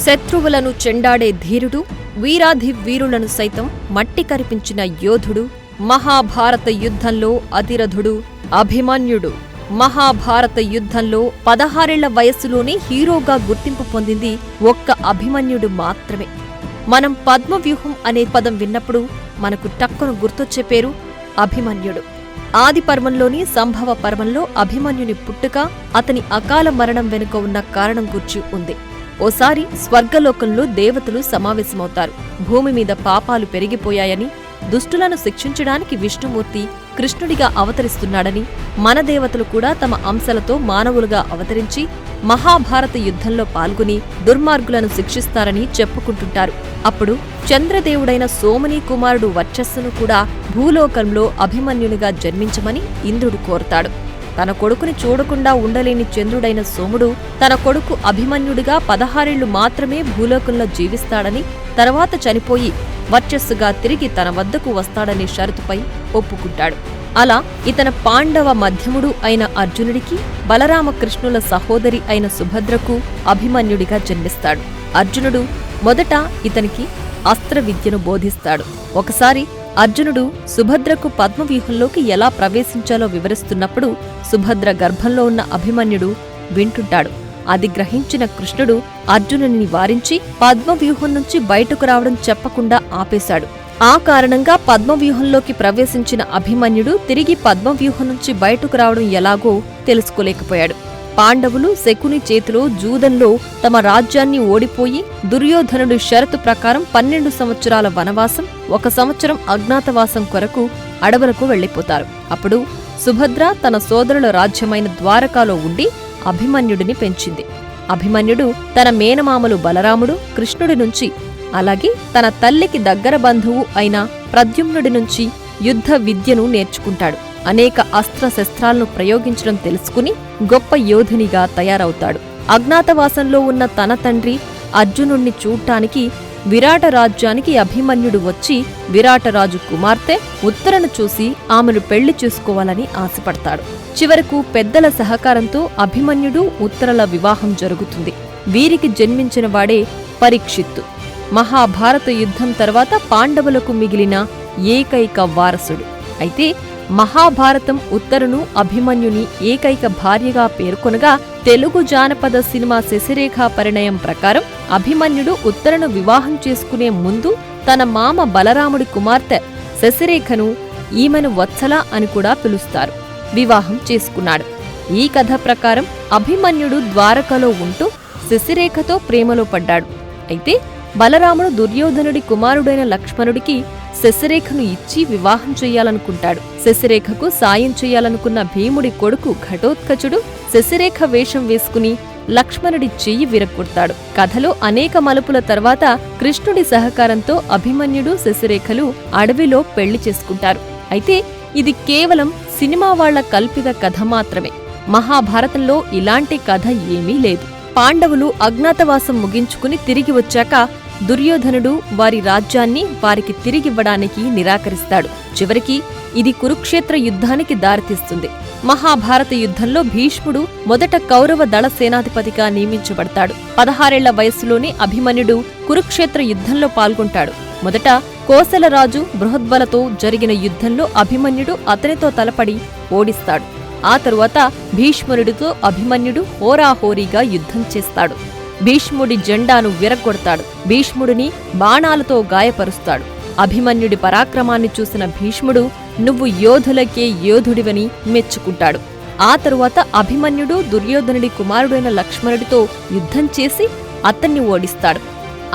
శత్రువులను చెండాడే ధీరుడు, వీరాధి వీరులను సైతం మట్టి కరిపించిన యోధుడు, మహాభారత యుద్ధంలో అతిరథుడు అభిమన్యుడు. మహాభారత యుద్ధంలో 16 వయస్సులోనే హీరోగా గుర్తింపు పొందింది ఒక్క అభిమన్యుడు మాత్రమే. మనం పద్మవ్యూహం అనే పదం విన్నప్పుడు మనకు టక్కున గుర్తొచ్చే పేరు అభిమన్యుడు. ఆది పర్వంలోని సంభవ పర్వంలో అభిమన్యుని పుట్టుక, అతని అకాల మరణం వెనుక ఉన్న కారణం గూర్చి ఉంది. ఓసారి స్వర్గలోకంలో దేవతలు సమావేశమవుతారు. భూమి మీద పాపాలు పెరిగిపోయాయని, దుష్టులను శిక్షించడానికి విష్ణుమూర్తి కృష్ణుడిగా అవతరిస్తున్నాడని, మన దేవతలు కూడా తమ అంశలతో మానవులుగా అవతరించి మహాభారత యుద్ధంలో పాల్గొని దుర్మార్గులను శిక్షిస్తారని చెప్పుకుంటుంటారు. అప్పుడు చంద్రదేవుడైన సోమనీ కుమారుడు వర్చస్సును కూడా భూలోకంలో అభిమన్యునిగా జన్మించమని ఇంద్రుడు కోరతాడు. తన కొడుకుని చూడకుండా ఉండలేని చంద్రుడైన సోముడు తన కొడుకు అభిమన్యుడిగా 16 మాత్రమే భూలోకంలో జీవిస్తాడని, తర్వాత చనిపోయి వర్చస్సుగా తిరిగి తన వద్దకు వస్తాడనే షరతుపై ఒప్పుకుంటాడు. అలా ఇతన పాండవ మధ్యముడు అయిన అర్జునుడికి, బలరామకృష్ణుల సహోదరి అయిన సుభద్రకు అభిమన్యుడిగా జన్మిస్తాడు. అర్జునుడు మొదట ఇతనికి అస్త్ర విద్యను బోధిస్తాడు. ఒకసారి అర్జునుడు సుభద్రకు పద్మవ్యూహంలోకి ఎలా ప్రవేశించాలో వివరిస్తున్నప్పుడు సుభద్ర గర్భంలో ఉన్న అభిమన్యుడు వింటుంటాడు. అది గ్రహించిన కృష్ణుడు అర్జునుని వారించి పద్మవ్యూహం నుంచి బయటకు రావడం చెప్పకుండా ఆపేశాడు. ఆ కారణంగా పద్మవ్యూహంలోకి ప్రవేశించిన అభిమన్యుడు తిరిగి పద్మవ్యూహం నుంచి బయటకు రావడం ఎలాగో తెలుసుకోలేకపోయాడు. పాండవులు శకుని చేతిలో జూదంలో తమ రాజ్యాన్ని ఓడిపోయి దుర్యోధనుడి షరతు ప్రకారం 12 సంవత్సరాల వనవాసం, 1 సంవత్సరం అజ్ఞాతవాసం కొరకు అడవులకు వెళ్లిపోతారు. అప్పుడు సుభద్ర తన సోదరుల రాజ్యమైన ద్వారకాలో ఉండి అభిమన్యుడిని పెంచింది. అభిమన్యుడు తన మేనమామలు బలరాముడు, కృష్ణుడి నుంచి, అలాగే తన తల్లికి దగ్గర బంధువు అయిన ప్రద్యుమ్నుడి నుంచి యుద్ధ విద్యను నేర్చుకుంటాడు. అనేక అస్త్రశస్త్రాలను ప్రయోగించడం తెలుసుకుని గొప్ప యోధునిగా తయారవుతాడు. అజ్ఞాతవాసంలో ఉన్న తన తండ్రి అర్జునుణ్ణి చూడ్డానికి విరాట రాజ్యానికి అభిమన్యుడు వచ్చి విరాటరాజు కుమార్తె ఉత్తరను చూసి ఆమెను పెళ్లి చేసుకోవాలని ఆశపడతాడు. చివరకు పెద్దల సహకారంతో అభిమన్యుడు ఉత్తరల వివాహం జరుగుతుంది. వీరికి జన్మించిన వాడే పరీక్షిత్తు. మహాభారత యుద్ధం తర్వాత పాండవులకు మిగిలిన ఏకైక వారసుడు. అయితే మహాభారతం ఉత్తరును అభిమన్యుని ఏకైక భార్యగా పేర్కొనగా, తెలుగు జానపద సినిమా శశిరేఖ పరిణయం ప్రకారం అభిమన్యుడు ఉత్తరను వివాహం చేసుకునే ముందు తన మామ బలరాముడి కుమార్తె శశిరేఖను, ఈమెను వత్సల అని కూడా పిలుస్తారు, వివాహం చేసుకున్నాడు. ఈ కథ ప్రకారం అభిమన్యుడు ద్వారకలో ఉంటూ శశిరేఖతో ప్రేమలో పడ్డాడు. అయితే బలరాముడు దుర్యోధనుడి కుమారుడైన లక్ష్మణుడికి శశిరేఖను ఇచ్చి వివాహం చెయ్యాలనుకుంటాడు. శశిరేఖకు సాయం చెయ్యాలనుకున్న భీముడి కొడుకు ఘటోత్కచుడు శశిరేఖ వేషం వేసుకుని లక్ష్మణుడి చెయ్యి విరగొడతాడు. కథలో అనేక మలుపుల తర్వాత కృష్ణుడి సహకారంతో అభిమన్యుడు శశిరేఖలు అడవిలో పెళ్లి చేసుకుంటారు. అయితే ఇది కేవలం సినిమా వాళ్ల కల్పిత కథ మాత్రమే. మహాభారతంలో ఇలాంటి కథ ఏమీ లేదు. పాండవులు అజ్ఞాతవాసం ముగించుకుని తిరిగి వచ్చాక దుర్యోధనుడు వారి రాజ్యాన్ని వారికి తిరిగివ్వడానికి నిరాకరిస్తాడు. చివరికి ఇది కురుక్షేత్ర యుద్ధానికి దారితీస్తుంది. మహాభారత యుద్ధంలో భీష్ముడు మొదట కౌరవ దళ సేనాధిపతిగా నియమించబడతాడు. 16 వయస్సులోనే అభిమన్యుడు కురుక్షేత్ర యుద్ధంలో పాల్గొంటాడు. మొదట కోసలరాజు బృహద్బలతో జరిగిన యుద్ధంలో అభిమన్యుడు అతనితో తలపడి ఓడిస్తాడు. ఆ తరువాత భీష్ముడితో అభిమన్యుడు హోరాహోరీగా యుద్ధం చేస్తాడు. భీష్ముడి జెండాను విరగొడతాడు. భీష్ముడిని బాణాలతో గాయపరుస్తాడు. అభిమన్యుడి పరాక్రమాన్ని చూసిన భీష్ముడు నువ్వు యోధులకే యోధుడివని మెచ్చుకుంటాడు. ఆ తరువాత అభిమన్యుడు దుర్యోధనుడి కుమారుడైన లక్ష్మణుడితో యుద్ధం చేసి అతన్ని ఓడిస్తాడు.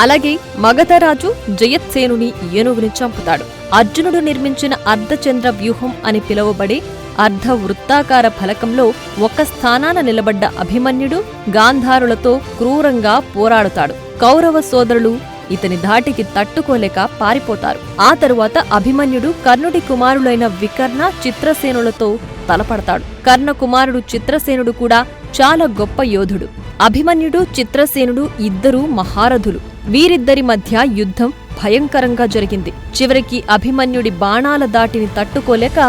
అలాగే మగధరాజు జయత్సేనుని ఏనుగుని చంపుతాడు. అర్జునుడు నిర్మించిన అర్ధచంద్ర వ్యూహం అని పిలువబడే అర్ధ వృత్తాకార ఫలకంలో ఒక స్థానాన నిలబడ్డ అభిమన్యుడు గాంధారులతో క్రూరంగా పోరాడుతాడు. కౌరవ సోదరులు ఇతని ధాటికి తట్టుకోలేక పారిపోతారు. ఆ తరువాత అభిమన్యుడు కర్ణుడి కుమారులైన వికర్ణ, చిత్రసేనులతో తలపడతాడు. కర్ణ కుమారుడు చిత్రసేనుడు కూడా చాలా గొప్ప యోధుడు. అభిమన్యుడు, చిత్రసేనుడు ఇద్దరూ మహారథులు. వీరిద్దరి మధ్య యుద్ధం భయంకరంగా జరిగింది. చివరికి అభిమన్యుడి బాణాల దాటిని తట్టుకోలేక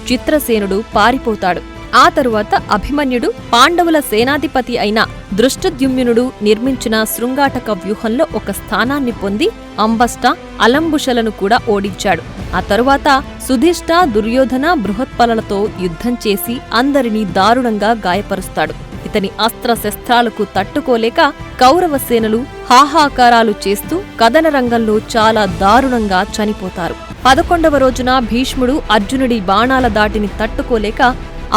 చిత్రసేనుడు పారిపోతాడు. ఆ తరువాత అభిమన్యుడు పాండవుల సేనాధిపతి అయిన దృష్టద్యుమ్నుడు నిర్మించిన శృంగాటక వ్యూహంలో ఒక స్థానాన్ని పొంది అంబష్ట అలంబుషలను కూడా ఓడించాడు. ఆ తరువాత సుధిష్ట, దుర్యోధన, బృహత్పలలతో యుద్ధం చేసి అందరినీ దారుణంగా గాయపరుస్తాడు. ఇతని అస్త్రశస్త్రాలకు తట్టుకోలేక కౌరవ సేనలు హాహాకారాలు చేస్తూ కదన రంగంలో చాలా దారుణంగా చనిపోతారు. 11వ రోజున భీష్ముడు అర్జునుడి బాణాల దాటిని తట్టుకోలేక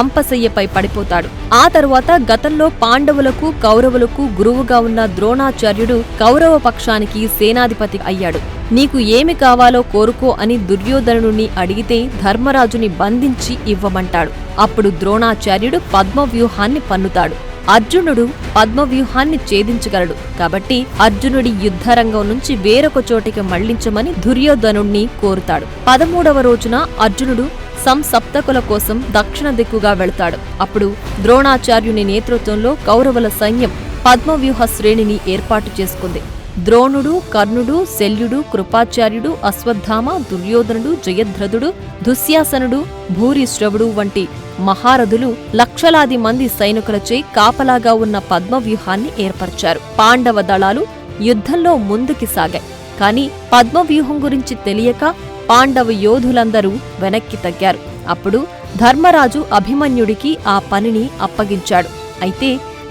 అంపశయ్యపై పడిపోతాడు. ఆ తరువాత గతంలో పాండవులకు కౌరవులకు గురువుగా ఉన్న ద్రోణాచార్యుడు కౌరవ పక్షానికి సేనాధిపతి అయ్యాడు. నీకు ఏమి కావాలో కోరుకో అని దుర్యోధనుని అడిగితే ధర్మరాజుని బంధించి ఇవ్వమంటాడు. అప్పుడు ద్రోణాచార్యుడు పద్మవ్యూహాన్ని పన్నుతాడు. అర్జునుడు పద్మవ్యూహాన్ని ఛేదించగలడు కాబట్టి అర్జునుడి యుద్ధరంగం నుంచి వేరొక చోటికి మళ్లించమని దుర్యోధనుణ్ణి కోరుతాడు. 13వ రోజున అర్జునుడు సంసప్తకుల కోసం దక్షిణ దిక్కుగా వెళతాడు. అప్పుడు ద్రోణాచార్యుని నేతృత్వంలో కౌరవుల సైన్యం పద్మవ్యూహ శ్రేణిని ఏర్పాటు చేసుకుంది. ద్రోణుడు, కర్ణుడు, శల్యుడు, కృపాచార్యుడు, అశ్వత్థామ, దుర్యోధనుడు, జయద్రథుడు, దుశ్శాసనుడు, భూరిశ్రవుడు వంటి మహారథులు లక్షలాది మంది సైనికులచే కాపలాగా ఉన్న పద్మవ్యూహాన్ని ఏర్పరిచారు. పాండవ దళాలు యుద్ధంలో ముందుకి సాగాయి. కాని పద్మవ్యూహం గురించి తెలియక పాండవ యోధులందరూ వెనక్కి తగ్గారు. అప్పుడు ధర్మరాజు అభిమన్యుడికి ఆ పనిని అప్పగించాడు. అయితే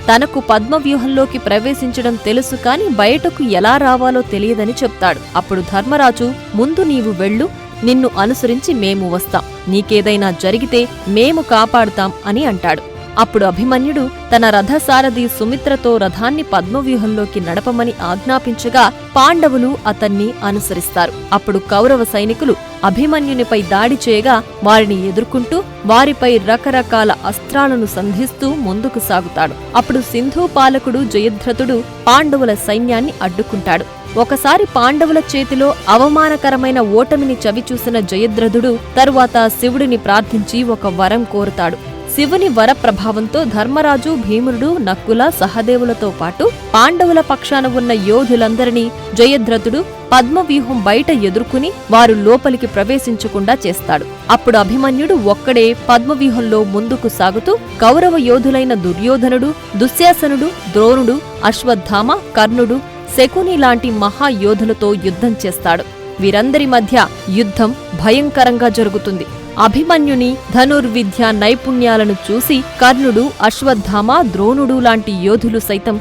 తనకు పద్మవ్యూహంలోకి ప్రవేశించడం తెలుసు కాని బయటకు ఎలా రావాలో తెలియదని చెప్తాడు. అప్పుడు ధర్మరాజు, ముందు నీవు వెళ్ళు, నిన్ను అనుసరించి మేము వస్తాం, నీకేదైనా జరిగితే మేము కాపాడుతాం అని అంటాడు. అప్పుడు అభిమన్యుడు తన రథసారథి సుమిత్రతో రథాన్ని పద్మవ్యూహంలోకి నడపమని ఆజ్ఞాపించగా పాండవులు అతన్ని అనుసరిస్తారు. అప్పుడు కౌరవ సైనికులు అభిమన్యునిపై దాడి చేయగా వారిని ఎదుర్కొంటూ వారిపై రకరకాల అస్త్రాలను సంధిస్తూ ముందుకు సాగుతాడు. అప్పుడు సింధు పాలకుడు జయద్రథుడు పాండవుల సైన్యాన్ని అడ్డుకుంటాడు. ఒకసారి పాండవుల చేతిలో అవమానకరమైన ఓటమిని చవిచూసిన జయద్రథుడు తరువాత శివుడిని ప్రార్థించి ఒక వరం కోరుతాడు. శివుని వర ప్రభావంతో ధర్మరాజు, భీముడు, నకుల, సహదేవులతో పాటు పాండవుల పక్షాన ఉన్న యోధులందరినీ జయద్రథుడు పద్మవ్యూహం బయట ఎదుర్కొని వారు లోపలికి ప్రవేశించకుండా చేస్తాడు. అప్పుడు అభిమన్యుడు ఒక్కడే పద్మవ్యూహంలో ముందుకు సాగుతూ కౌరవ యోధులైన దుర్యోధనుడు, దుశ్శాసనుడు, ద్రోణుడు, అశ్వత్థామ, కర్ణుడు, శకుని లాంటి మహాయోధులతో యుద్ధం చేస్తాడు. వీరందరి మధ్య యుద్ధం భయంకరంగా జరుగుతుంది. అభిమన్యుని ధనుర్విద్య నైపుణ్యాలను చూసి కర్ణుడు, అశ్వత్థామ, ద్రోణుడు లాంటి యోధులు సైతం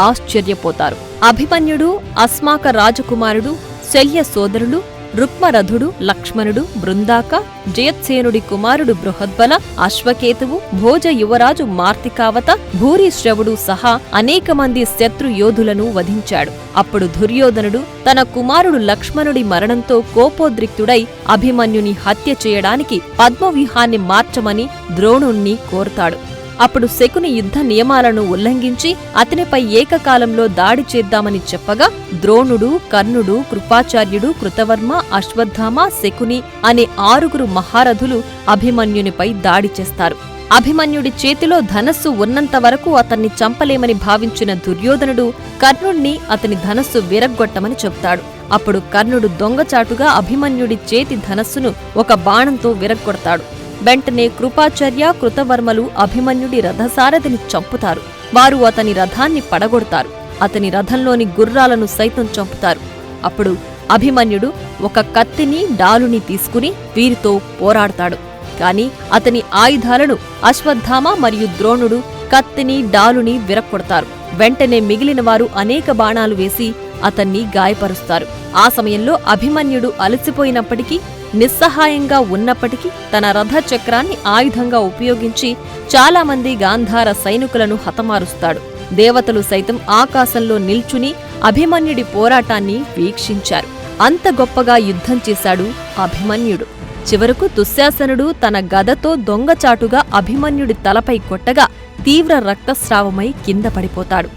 ఆశ్చర్యపోతారు. అభిమన్యుడు అస్మాక రాజకుమారుడు, శల్య సోదరుడు, రుక్మరథుడు, లక్ష్మణుడు, బృందాక, జయత్సేనుడి కుమారుడు బృహద్బల, అశ్వకేతువు, భోజ యువరాజు మార్తికావత, భూరిశ్రవుడు సహా అనేక మంది శత్రు యోధులను వధించాడు. అప్పుడు దుర్యోధనుడు తన కుమారుడు లక్ష్మణుడి మరణంతో కోపోద్రిక్తుడై అభిమన్యుని హత్య చేయడానికి పద్మవ్యూహాన్ని మార్చమని ద్రోణుణ్ణి కోరుతాడు. అప్పుడు శకుని యుద్ధ నియమాలను ఉల్లంఘించి అతనిపై ఏకకాలంలో దాడి చేద్దామని చెప్పగా ద్రోణుడు, కర్ణుడు, కృపాచార్యుడు, కృతవర్మ, అశ్వత్థామ, శకుని అనే 6 మహారథులు అభిమన్యునిపై దాడి చేస్తారు. అభిమన్యుడి చేతిలో ధనస్సు ఉన్నంత వరకు అతన్ని చంపలేమని భావించిన దుర్యోధనుడు కర్ణుణ్ణి అతని ధనస్సు విరగ్గొట్టమని చెప్తాడు. అప్పుడు కర్ణుడు దొంగచాటుగా అభిమన్యుడి చేతి ధనస్సును ఒక బాణంతో విరగ్గొడతాడు. వెంటనే కృపాచార్య, కృతవర్మలు అభిమన్యుడి రథసారథిని చంపుతారు. వారు అతని రథాన్ని పడగొడతారు. అతని రథంలోని గుర్రాలను సైతం చంపుతారు. అప్పుడు అభిమన్యుడు ఒక కత్తిని, డాలుని తీసుకుని వీరితో పోరాడతాడు. కాని అతని ఆయుధాలను అశ్వత్థామ మరియు ద్రోణుడు కత్తిని, డాలుని విరక్కొడతారు. వెంటనే మిగిలిన వారు అనేక బాణాలు వేసి అతన్ని గాయపరుస్తారు. ఆ సమయంలో అభిమన్యుడు అలసిపోయినప్పటికీ, నిస్సహాయంగా ఉన్నప్పటికీ తన రథచక్రాన్ని ఆయుధంగా ఉపయోగించి చాలామంది గాంధార సైనికులను హతమారుస్తాడు. దేవతలు సైతం ఆకాశంలో నిల్చుని అభిమన్యుడి పోరాటాన్ని వీక్షించారు. అంత గొప్పగా యుద్ధం చేశాడు అభిమన్యుడు. చివరకు దుశ్శాసనుడు తన గదతో దొంగచాటుగా అభిమన్యుడి తలపై కొట్టగా తీవ్ర రక్తస్రావమై కింద పడిపోతాడు.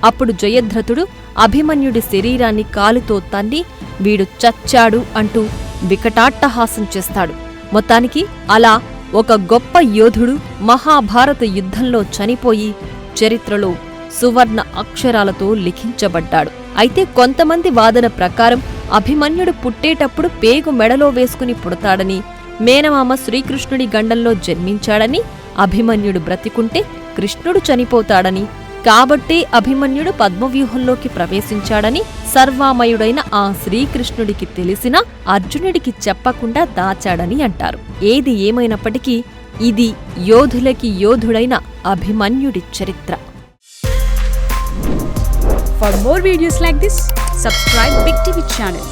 అప్పుడు జయద్రథుడు అభిమన్యుడి శరీరాన్ని కాలుతో తన్ని వీడు చచ్చాడు అంటూ వికటాట్టహాసం చేస్తాడు. మొత్తానికి అలా ఒక గొప్ప యోధుడు మహాభారత యుద్ధంలో చనిపోయి చరిత్రలో సువర్ణ అక్షరాలతో లిఖించబడ్డాడు. అయితే కొంతమంది వాదన ప్రకారం అభిమన్యుడు పుట్టేటప్పుడు పేగు మెడలో వేసుకుని పుడతాడని, మేనమామ శ్రీకృష్ణుడి గండంలో జన్మించాడని, అభిమన్యుడు బ్రతికుంటే కృష్ణుడు చనిపోతాడని, కాబట్టే అభిమన్యుడు పద్మవ్యూహంలోకి ప్రవేశించాడని సర్వామయుడైన ఆ శ్రీకృష్ణుడికి తెలిసినా అర్జునుడికి చెప్పకుండా దాచాడని అంటారు. ఏది ఏమైనప్పటికీ ఇది యోధులకి యోధుడైన అభిమన్యుడి చరిత్ర. For more videos like this, subscribe Big TV channel.